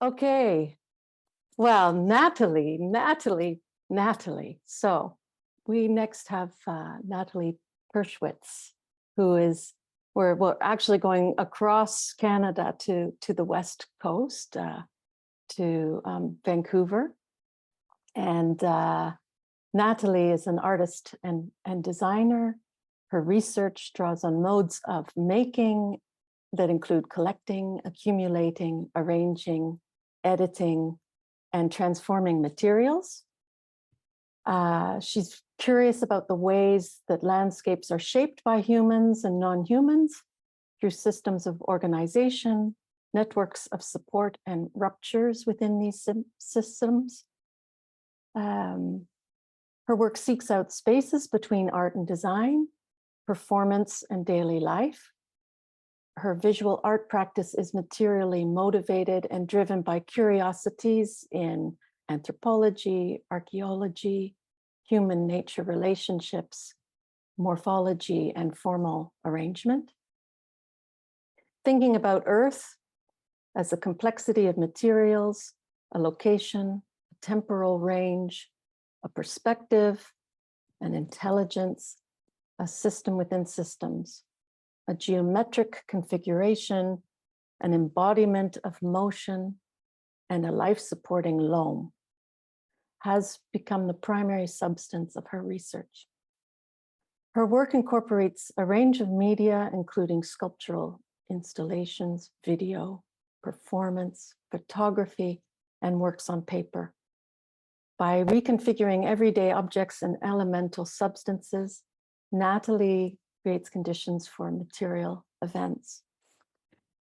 Okay, well, Natalie. So we next have Natalie Purschwitz, who is, we're actually going across Canada to the West Coast, to Vancouver. And Natalie is an artist and designer. Her research draws on modes of making that include collecting, accumulating, arranging, editing, and transforming materials. She's curious about the ways that landscapes are shaped by humans and non-humans through systems of organization, networks of support, and ruptures within these systems. Her work seeks out spaces between art and design, performance and daily life. Her visual art practice is materially motivated and driven by curiosities in anthropology, archaeology, human-nature relationships, morphology, and formal arrangement. Thinking about Earth as a complexity of materials, a location, a temporal range, a perspective, an intelligence, a system within systems, a geometric configuration, an embodiment of motion, and a life-supporting loam has become the primary substance of her research. Her work incorporates a range of media, including sculptural installations, video, performance, photography, and works on paper. By reconfiguring everyday objects and elemental substances, Natalie creates conditions for material events.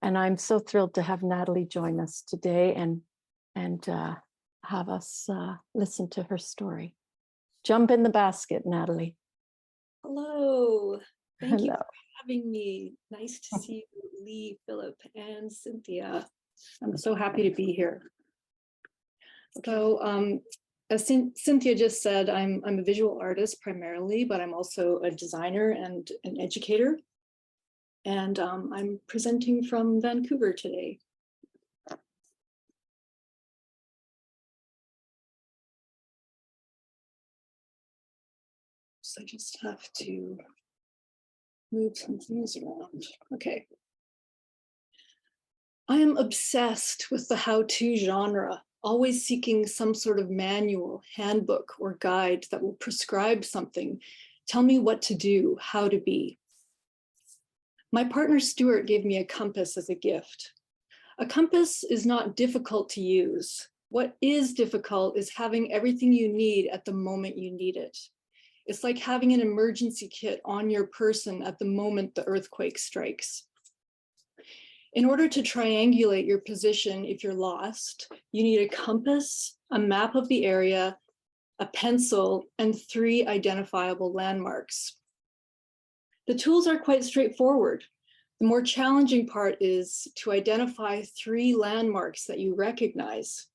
And I'm so thrilled to have Natalie join us today and have us listen to her story. Jump in the basket, Natalie. Hello. Thank you Hello. for having me. Nice to see you, Lee, Philip, and Cynthia. I'm so happy to be here. So as Cynthia just said, I'm a visual artist primarily, but I'm also a designer and an educator. And I'm presenting from Vancouver today. So I just have to move some things around. Okay. I am obsessed with the how-to genre, always seeking some sort of manual, handbook, or guide that will prescribe something, tell me what to do, how to be. My partner Stuart gave me a compass as a gift. A compass is not difficult to use. What is difficult is having everything you need at the moment you need it. It's like having an emergency kit on your person at the moment the earthquake strikes. In order to triangulate your position if you're lost, you need a compass, a map of the area, a pencil, and 3 identifiable landmarks. The tools are quite straightforward. The more challenging part is to identify 3 landmarks that you recognize.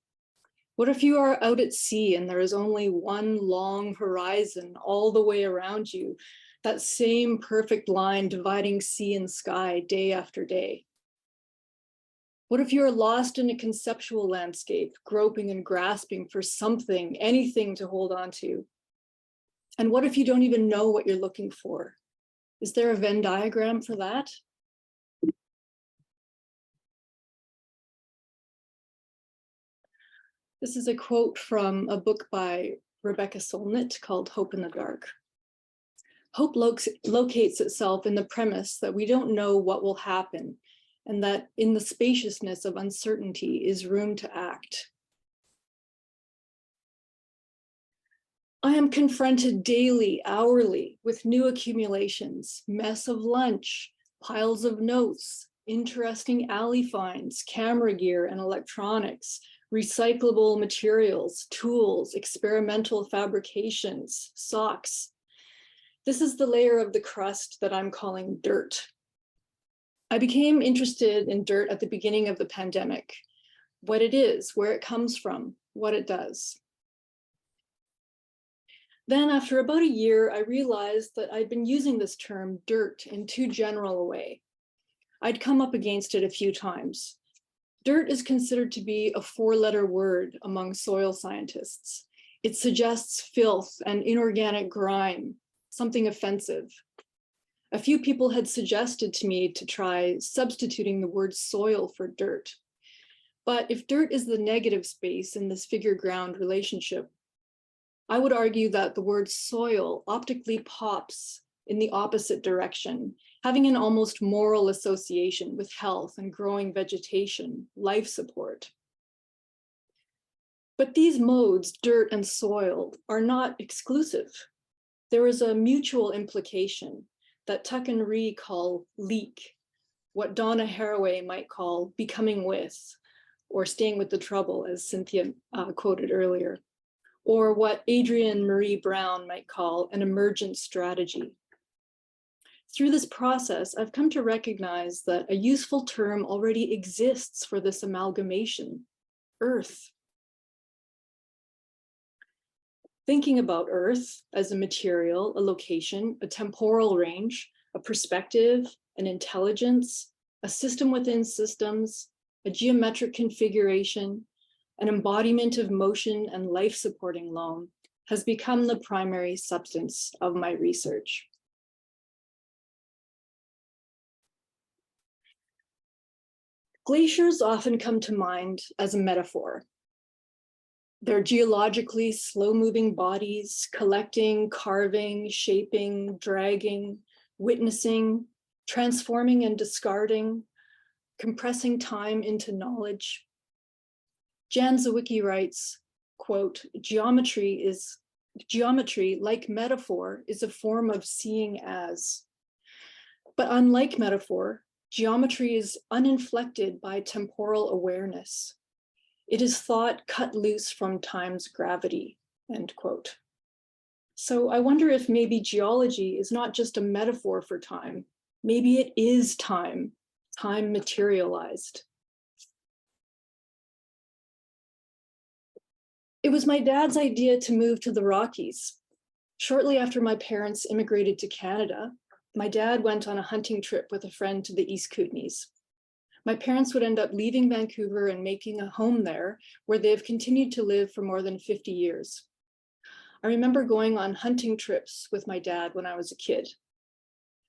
What if you are out at sea and there is only one long horizon all the way around you, that same perfect line dividing sea and sky day after day? What if you are lost in a conceptual landscape, groping and grasping for something, anything to hold on to? And what if you don't even know what you're looking for? Is there a Venn diagram for that? This is a quote from a book by Rebecca Solnit called Hope in the Dark. Hope locates itself in the premise that we don't know what will happen, and that in the spaciousness of uncertainty is room to act. I am confronted daily, hourly, with new accumulations, mess of lunch, piles of notes, interesting alley finds, camera gear and electronics, recyclable materials, tools, experimental fabrications, socks. This is the layer of the crust that I'm calling dirt. I became interested in dirt at the beginning of the pandemic, what it is, where it comes from, what it does. Then after about a year, I realized that I'd been using this term dirt in too general a way. I'd come up against it a few times. Dirt is considered to be a four-letter word among soil scientists. It suggests filth and inorganic grime, something offensive. A few people had suggested to me to try substituting the word soil for dirt. But if dirt is the negative space in this figure-ground relationship, I would argue that the word soil optically pops in the opposite direction, having an almost moral association with health and growing vegetation, life support. But these modes, dirt and soil, are not exclusive. There is a mutual implication that Tuck and Ree call leak, what Donna Haraway might call becoming with, or staying with the trouble, as Cynthia quoted earlier, or what Adrienne Marie Brown might call an emergent strategy. Through this process, I've come to recognize that a useful term already exists for this amalgamation, earth. Thinking about earth as a material, a location, a temporal range, a perspective, an intelligence, a system within systems, a geometric configuration, an embodiment of motion and life-supporting loam has become the primary substance of my research. Glaciers often come to mind as a metaphor. They're geologically slow-moving bodies, collecting, carving, shaping, dragging, witnessing, transforming and discarding, compressing time into knowledge. Jan Sałwicki writes, quote, geometry, like metaphor, is a form of seeing as. But unlike metaphor, geometry is uninflected by temporal awareness. It is thought cut loose from time's gravity, end quote. So I wonder if maybe geology is not just a metaphor for time. Maybe it is time, time materialized. It was my dad's idea to move to the Rockies. Shortly after my parents immigrated to Canada, my dad went on a hunting trip with a friend to the East Kootenays. My parents would end up leaving Vancouver and making a home there, where they've continued to live for more than 50 years. I remember going on hunting trips with my dad when I was a kid.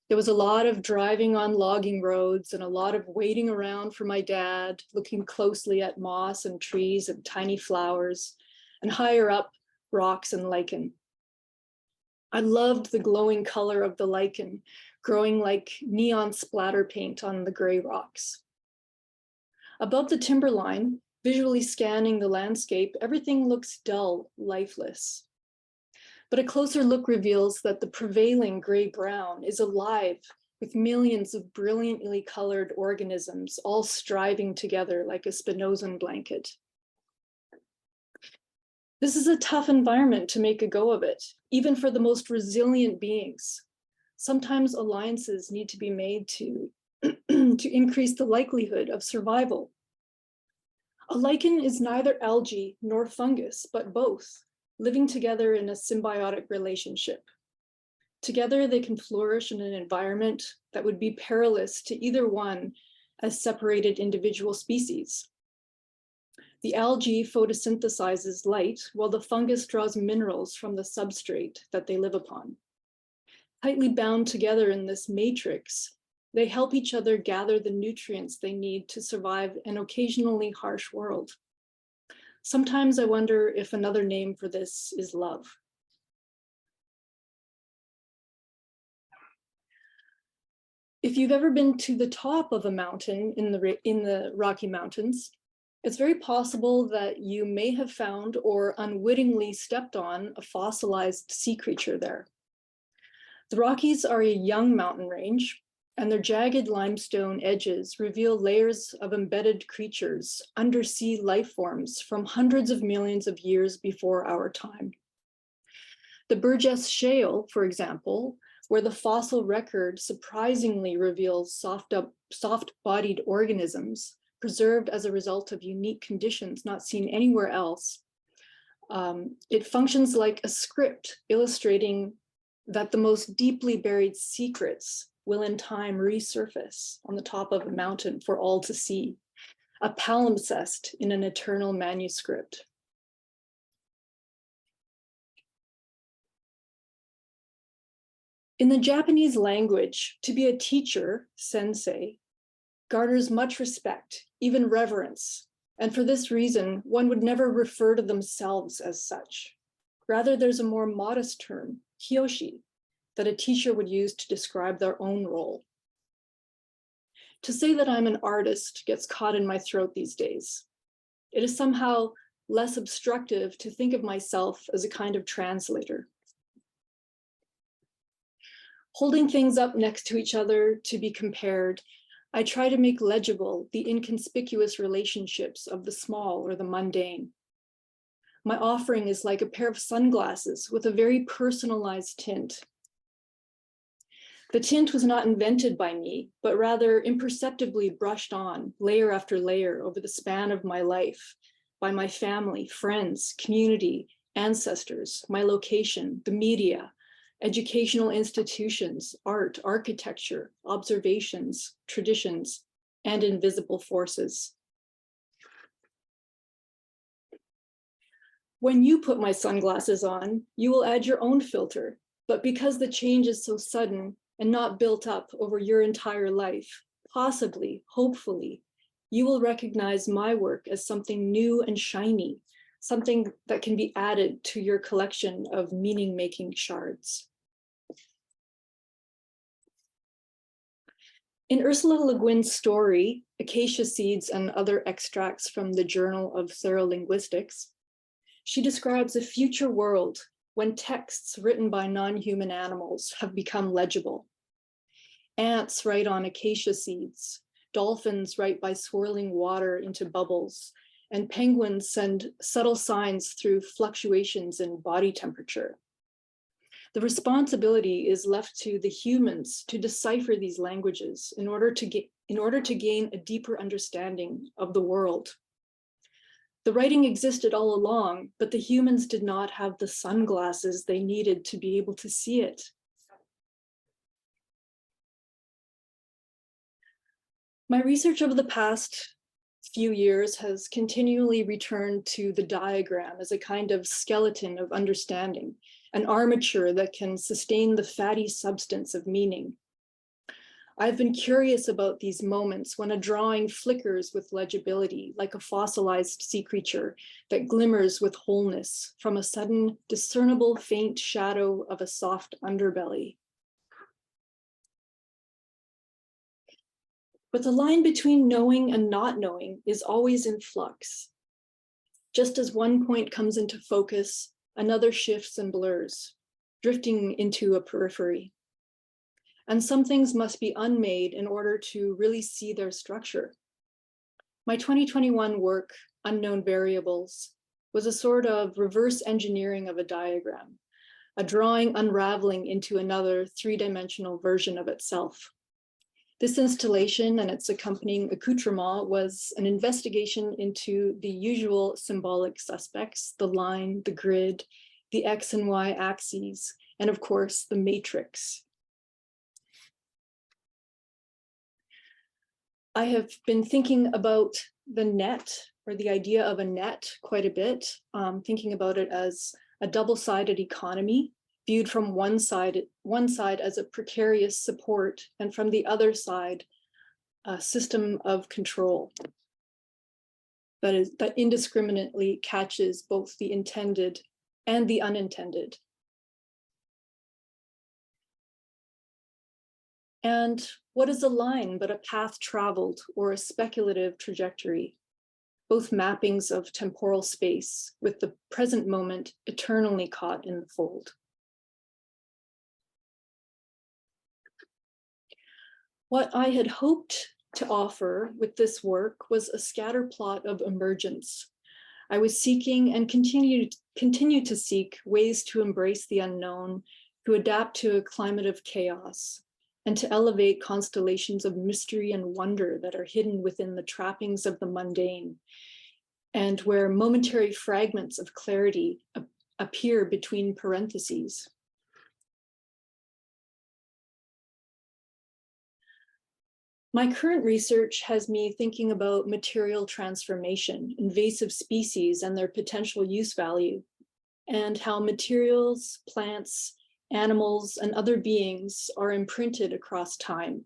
There was a lot of driving on logging roads and a lot of waiting around for my dad, looking closely at moss and trees and tiny flowers, and higher up, rocks and lichen. I loved the glowing color of the lichen, growing like neon splatter paint on the gray rocks. Above the timberline, visually scanning the landscape, everything looks dull, lifeless. But a closer look reveals that the prevailing gray-brown is alive with millions of brilliantly colored organisms all striving together like a Spinozan blanket. This is a tough environment to make a go of it, even for the most resilient beings. Sometimes alliances need to be made to increase the likelihood of survival. A lichen is neither algae nor fungus, but both, living together in a symbiotic relationship. Together, they can flourish in an environment that would be perilous to either one as separated individual species. The algae photosynthesizes light, while the fungus draws minerals from the substrate that they live upon. Tightly bound together in this matrix, they help each other gather the nutrients they need to survive an occasionally harsh world. Sometimes I wonder if another name for this is love. If you've ever been to the top of a mountain in the Rocky Mountains, it's very possible that you may have found or unwittingly stepped on a fossilized sea creature there. The Rockies are a young mountain range, and their jagged limestone edges reveal layers of embedded creatures, undersea life forms from hundreds of millions of years before our time. The Burgess Shale, for example, where the fossil record surprisingly reveals soft-bodied organisms preserved as a result of unique conditions not seen anywhere else. It functions like a script illustrating that the most deeply buried secrets will in time resurface on the top of a mountain for all to see. a palimpsest in an eternal manuscript. In the Japanese language, to be a teacher, sensei, garners much respect, even reverence. And for this reason, one would never refer to themselves as such. Rather, there's a more modest term, kyoshi, that a teacher would use to describe their own role. To say that I'm an artist gets caught in my throat these days. It is somehow less obstructive to think of myself as a kind of translator. Holding things up next to each other to be compared, I try to make legible the inconspicuous relationships of the small or the mundane. My offering is like a pair of sunglasses with a very personalized tint. The tint was not invented by me, but rather imperceptibly brushed on layer after layer over the span of my life by my family, friends, community, ancestors, my location, the media, educational institutions, art, architecture, observations, traditions, and invisible forces. When you put my sunglasses on, you will add your own filter, but because the change is so sudden and not built up over your entire life, possibly, hopefully, you will recognize my work as something new and shiny, something that can be added to your collection of meaning-making shards. In Ursula Le Guin's story, Acacia Seeds and Other Extracts from the Journal of Thorough Linguistics, she describes a future world when texts written by non-human animals have become legible. Ants write on acacia seeds, dolphins write by swirling water into bubbles, and penguins send subtle signs through fluctuations in body temperature. The responsibility is left to the humans to decipher these languages in order to gain a deeper understanding of the world. The writing existed all along, but the humans did not have the sunglasses they needed to be able to see it. My research over the past few years has continually returned to the diagram as a kind of skeleton of understanding, an armature that can sustain the fatty substance of meaning. I've been curious about these moments when a drawing flickers with legibility, like a fossilized sea creature that glimmers with wholeness from a sudden discernible faint shadow of a soft underbelly. But the line between knowing and not knowing is always in flux. Just as one point comes into focus, another shifts and blurs, drifting into a periphery. And some things must be unmade in order to really see their structure. My 2021 work, Unknown Variables, was a sort of reverse engineering of a diagram, a drawing unraveling into another three-dimensional version of itself. This installation and its accompanying accoutrement was an investigation into the usual symbolic suspects, the line, the grid, the X and Y axes, and of course, the matrix. I have been thinking about the net, or the idea of a net, quite a bit, thinking about it as a double-sided economy, viewed from one side as a precarious support, and from the other side, a system of control that indiscriminately catches both the intended and the unintended. And what is a line but a path traveled or a speculative trajectory? Both mappings of temporal space with the present moment eternally caught in the fold. What I had hoped to offer with this work was a scatterplot of emergence. I was seeking and continue to seek ways to embrace the unknown, to adapt to a climate of chaos, and to elevate constellations of mystery and wonder that are hidden within the trappings of the mundane, and where momentary fragments of clarity appear between parentheses. My current research has me thinking about material transformation, invasive species and their potential use value, and how materials, plants, animals, and other beings are imprinted across time.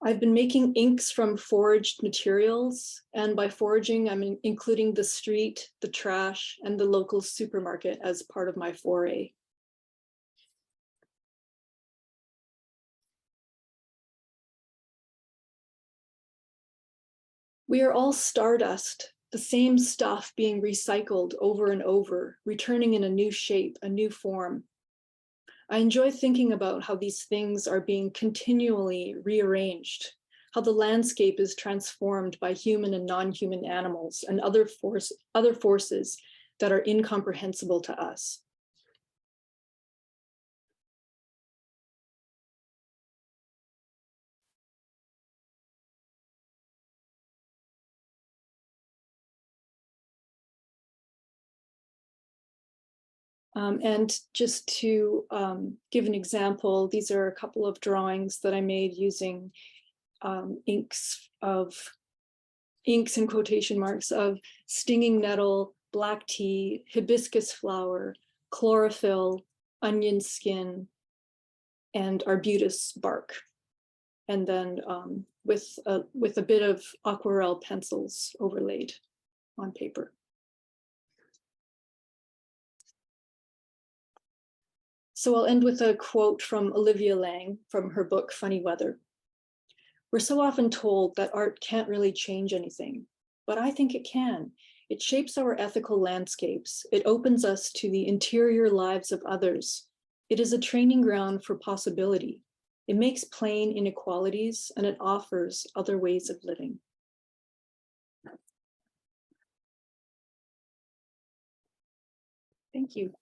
I've been making inks from foraged materials, and by foraging, I'm including the street, the trash, and the local supermarket as part of my foray. We are all stardust, the same stuff being recycled over and over, returning in a new shape, a new form. I enjoy thinking about how these things are being continually rearranged, how the landscape is transformed by human and non-human animals and other forces that are incomprehensible to us. And just to give an example, these are a couple of drawings that I made using inks in quotation marks of stinging nettle, black tea, hibiscus flower, chlorophyll, onion skin, and arbutus bark. And then with a bit of aquarelle pencils overlaid on paper. So I'll end with a quote from Olivia Lang from her book, Funny Weather. We're so often told that art can't really change anything, but I think it can. It shapes our ethical landscapes. It opens us to the interior lives of others. It is a training ground for possibility. It makes plain inequalities, and it offers other ways of living. Thank you.